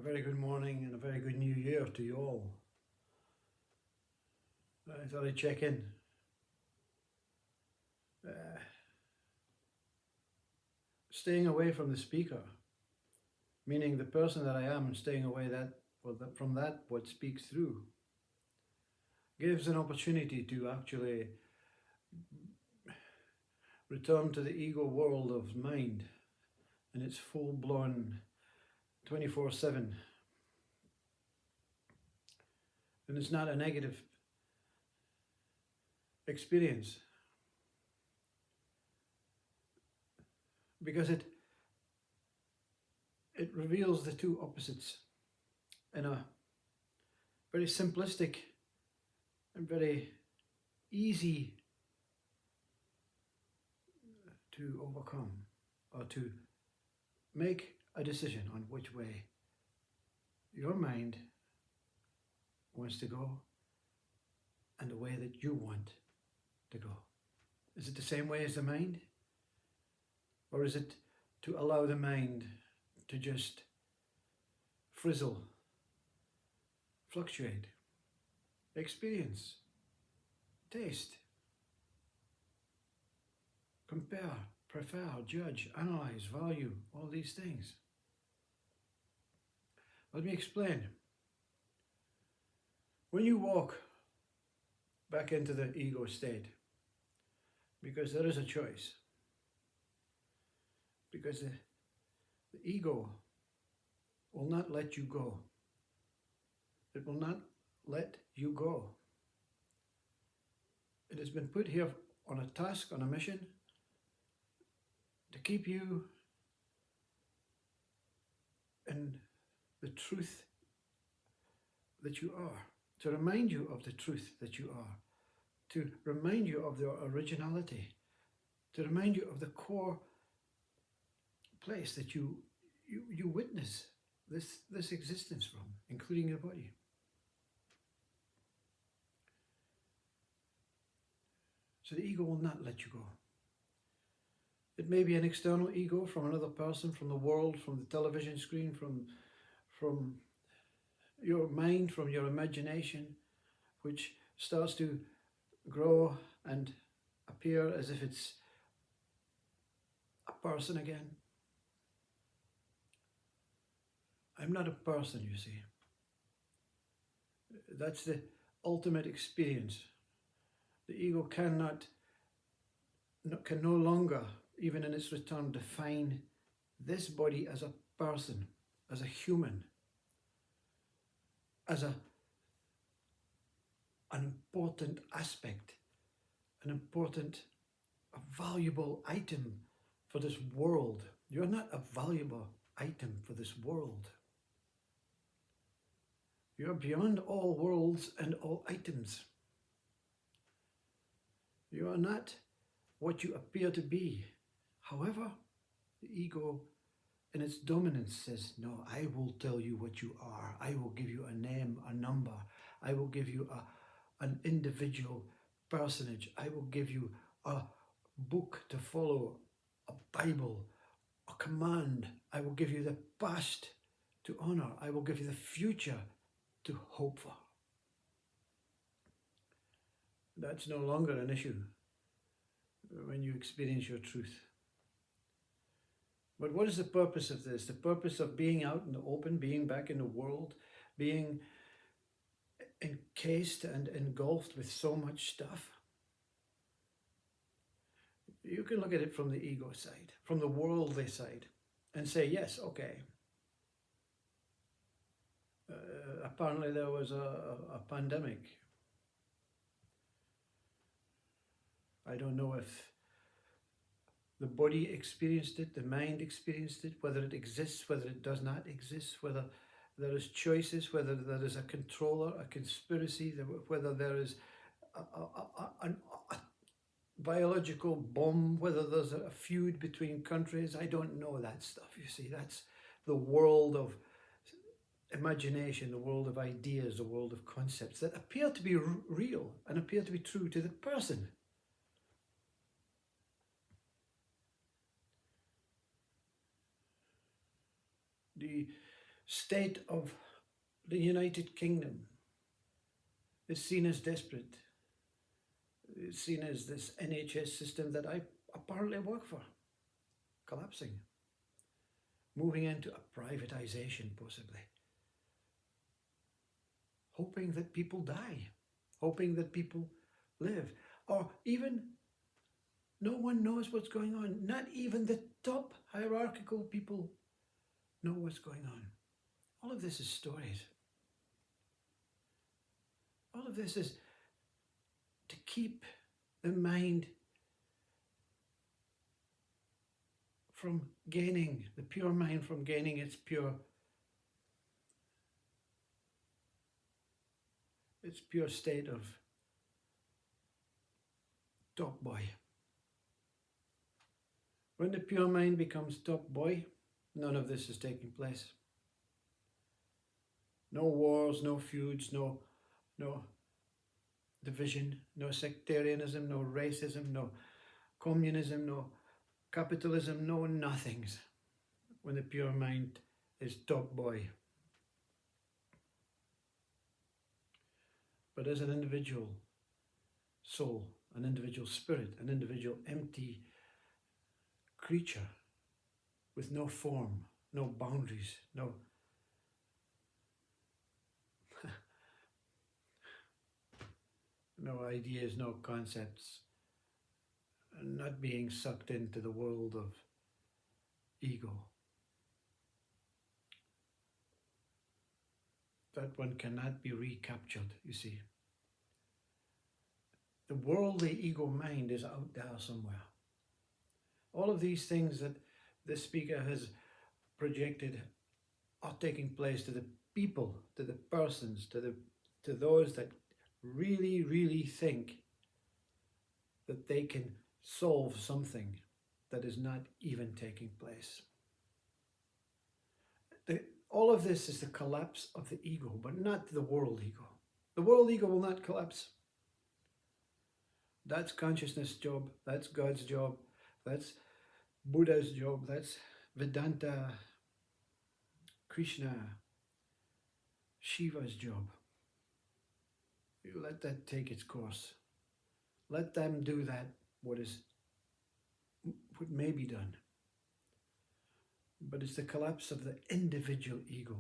very good morning and a very good new year to you all. I thought I'd check in. Uh, Staying away from the speaker, meaning the person that I am, staying away from that what speaks through, gives an opportunity to actually return to the ego world of mind in its full-blown 24/7. And it's not a negative experience, because it reveals the two opposites in a very simplistic and very easy to overcome, or to make a decision on which way your mind wants to go and the way that you want to go. Is it the same way as the mind? Or is it to allow the mind to just frizzle, fluctuate, experience, taste, compare, prefer, judge, analyze, value, all these things? Let me explain. When you walk back into the ego state, because there is a choice, because the ego will not let you go. It will not let you go. It has been put here on a task, on a mission, to keep you in the truth that you are, to remind you of the truth that you are, to remind you of your originality, to remind you of the core place that you witness this existence from, including your body. So the ego will not let you go. It may be an external ego from another person, from the world, from the television screen, from your mind, from your imagination, which starts to grow and appear as if it's a person again. I'm not a person, you see. That's the ultimate experience. The ego can no longer, even in its return, define this body as a person, as a human, as an important aspect, an important, a valuable item for this world. You're not a valuable item for this world. You're beyond all worlds and all items. You are not what you appear to be. An the ego in its dominance says, no, I will tell you what you are. I will give you a name, a number. I will give you an individual personage. I will give you a book to follow, a Bible, a command. I will give you the past to honor. I will give you the future to hope for. That's no longer an issue when you experience your truth. But what is the purpose of this? The purpose of being out in the open, being back in the world, being encased and engulfed with so much stuff? You can look at it from the ego side, from the worldly side, and say, yes, okay. Apparently there was a pandemic. I don't know if the body experienced it, the mind experienced it, whether it exists, whether it does not exist, whether there is choices, whether there is a controller, a conspiracy, whether there is a biological bomb, whether there's a feud between countries. I don't know that stuff, you see. That's the world of imagination, the world of ideas, the world of concepts that appear to be real and appear to be true to the person. state of the United Kingdom is seen as desperate. It's seen as this NHS system that I apparently work for collapsing, moving into a privatization possibly, hoping that people die, hoping that people live, or even no one knows what's going on. Not even the top hierarchical people know what's going on. All of this is stories. All of this is to keep the mind from gaining, the pure mind from gaining its pure state of top boy. When the pure mind becomes top boy, none of this is taking place. No wars, no feuds, no division, no sectarianism, no racism, no communism, no capitalism, no nothings. When the pure mind is top boy. But as an individual soul, an individual spirit, an individual empty creature with no form, no boundaries, no no ideas, no concepts, not being sucked into the world of ego. That one cannot be recaptured, you see. The worldly ego mind is out there somewhere. All of these things that this speaker has projected are taking place to the people, to the persons, to those that really, really think that they can solve something that is not even taking place. All of this is the collapse of the ego, but not the world ego. The world ego will not collapse. That's consciousness' job, that's God's job, that's Buddha's job, that's Vedanta, Krishna, Shiva's job. You let that take its course. Let them do that, what may be done. But it's the collapse of the individual ego,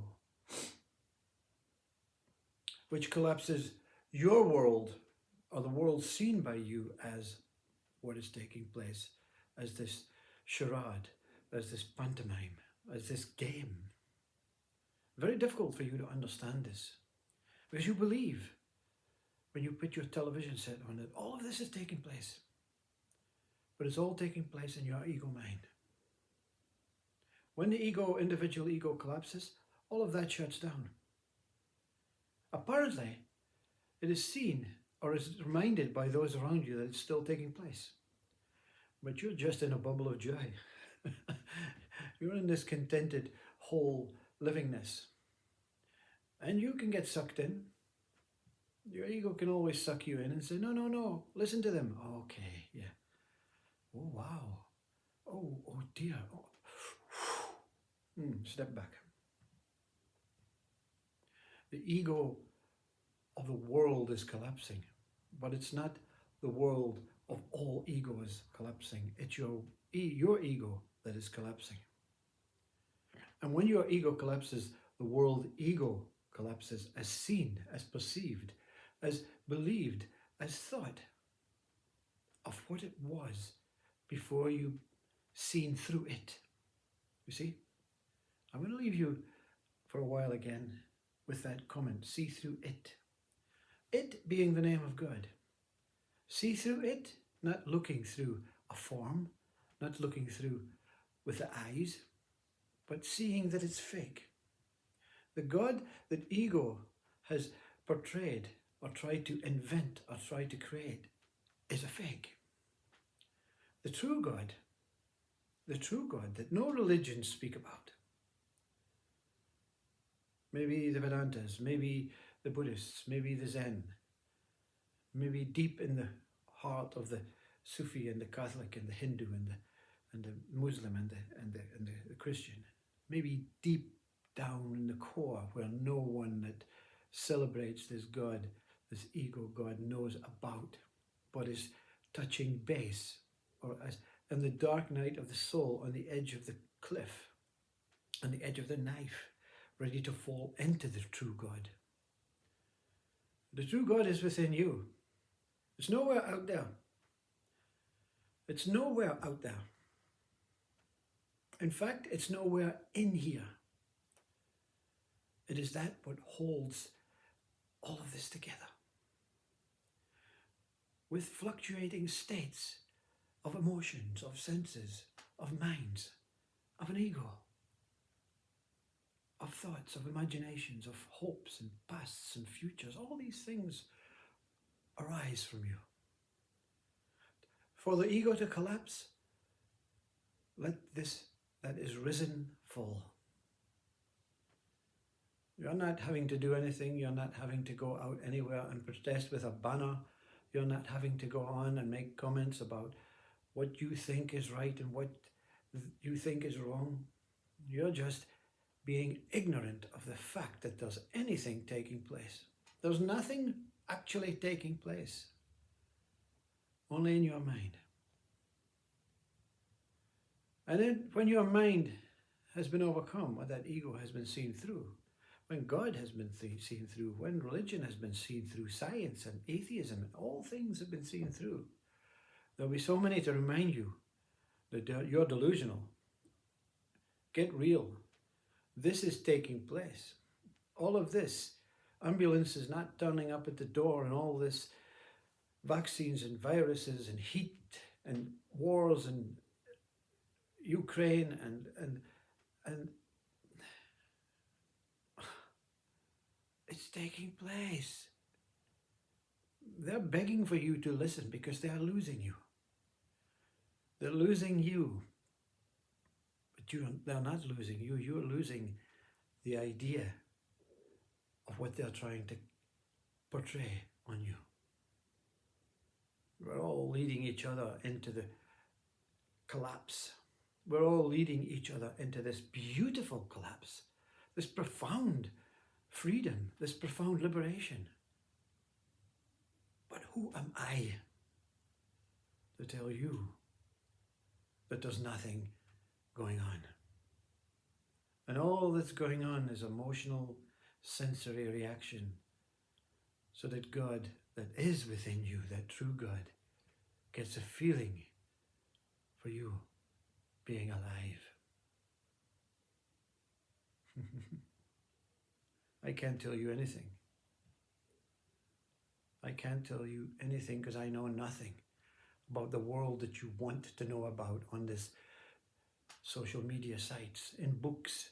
which collapses your world, or the world seen by you as what is taking place, as this charade, as this pantomime, as this game. Very difficult for you to understand this, because you believe, when you put your television set on, that all of this is taking place. But it's all taking place in your ego mind. When the individual ego collapses, all of that shuts down. Apparently, it is seen or is reminded by those around you that it's still taking place. But you're just in a bubble of joy. You're in this contented, whole livingness. And you can get sucked in. Your ego can always suck you in and say, no, listen to them. Okay, yeah. Oh, wow. Oh dear. Oh. Step back. The ego of the world is collapsing, but it's not the world of all egos collapsing. It's your ego that is collapsing. And when your ego collapses, the world ego collapses as seen, as perceived, as believed, as thought of what it was before you seen through it. You see? I'm going to leave you for a while again with that comment, see through it. It being the name of God. See through it, not looking through a form, not looking through with the eyes, but seeing that it's fake. The God that ego has portrayed or tried to invent or tried to create is a fake. The true God that no religions speak about, maybe the Vedantas, maybe the Buddhists, maybe the Zen, maybe deep in the heart of the Sufi and the Catholic and the Hindu and the Muslim and the Christian, maybe deep down in the core where no one that celebrates this God, this ego God, knows about, but is touching base, or as in the dark night of the soul on the edge of the cliff, on the edge of the knife, ready to fall into the true God. The true God is within you. It's nowhere out there. It's nowhere out there. In fact, it's nowhere in here. It is that what holds all of this together. With fluctuating states of emotions, of senses, of minds, of an ego, of thoughts, of imaginations, of hopes and pasts and futures. All these things arise from you. For the ego to collapse, let this that is risen fall. You're not having to do anything. You're not having to go out anywhere and protest with a banner. You're not having to go on and make comments about what you think is right and what you think is wrong. You're just being ignorant of the fact that there's anything taking place. There's nothing actually taking place, only in your mind. And then when your mind has been overcome, when that ego has been seen through, when God has been seen through, when religion has been seen through, science and atheism, and all things have been seen through, there'll be so many to remind you that you're delusional. Get real. This is taking place. All of this, ambulances not turning up at the door, and all this vaccines and viruses and heat and wars and Ukraine and it's taking place. They're begging for you to listen because they are losing you. They're losing you. But they're not losing you. You're losing the idea of what they're trying to portray on you. We're all leading each other into the collapse. We're all leading each other into this beautiful collapse, this profound freedom, this profound liberation. But who am I to tell you that there's nothing going on? And all that's going on is emotional, sensory reaction, so that God that is within you, that true God, gets a feeling for you being alive. I can't tell you anything. I can't tell you anything because I know nothing about the world that you want to know about on this social media sites, in books.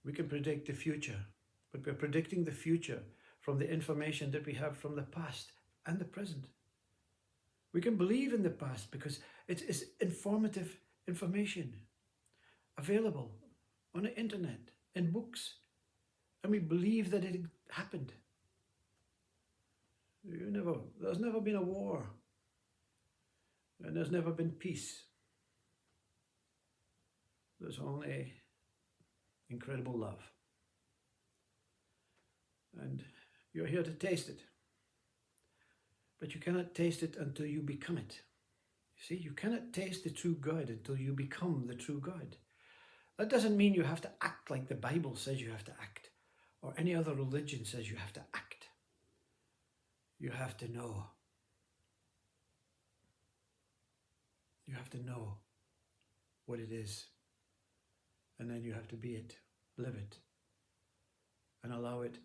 We can predict the future, but we're predicting the future from the information that we have from the past and the present. We can believe in the past because it is informative information available on the internet, in books, and we believe that it happened. There's never been a war, and there's never been peace. There's only incredible love. And you're here to taste it. But you cannot taste it until you become it. You see, you cannot taste the true God until you become the true God. That doesn't mean you have to act like the Bible says you have to act, or any other religion says you have to act. You have to know. You have to know what it is. And then you have to be it, live it, and allow it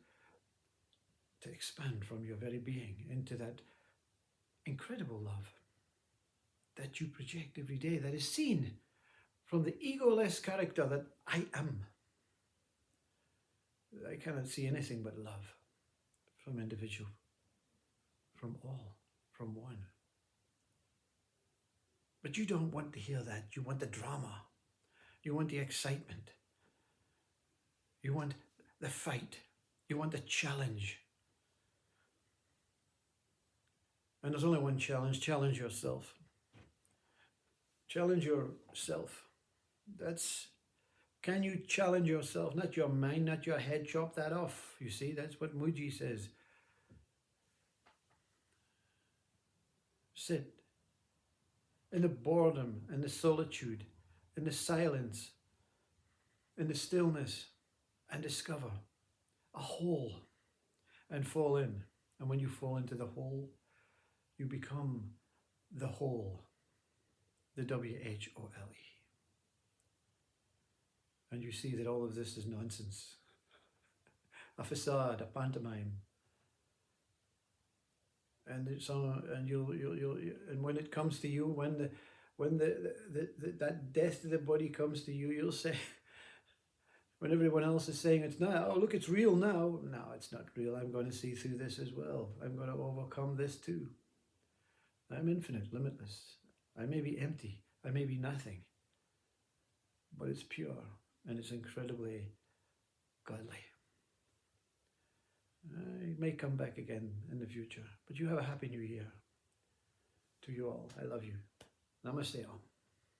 to expand from your very being into that incredible love that you project every day, that is seen from the egoless character that I am. I cannot see anything but love from individual, from all, from one. But you don't want to hear that. You want the drama. You want the excitement. You want the fight. You want the challenge. And there's only one challenge. Challenge yourself. Challenge yourself. That's Can you challenge yourself? Not your mind, not your head. Chop that off. You see, that's what Mooji says. Sit in the boredom, in the solitude, in the silence, in the stillness, and discover a hole and fall in. And when you fall into the hole, you become the whole, the WHOLE. And you see that all of this is nonsense, a facade, a pantomime. And and when it comes to you, when that death of the body comes to you, you'll say, when everyone else is saying it's not, oh look, it's real now. No, it's not real. I'm going to see through this as well. I'm going to overcome this too. I'm infinite, limitless. I may be empty. I may be nothing. But it's pure and it's incredibly godly. It may come back again in the future. But you have a happy new year. To you all. I love you. Namaste all.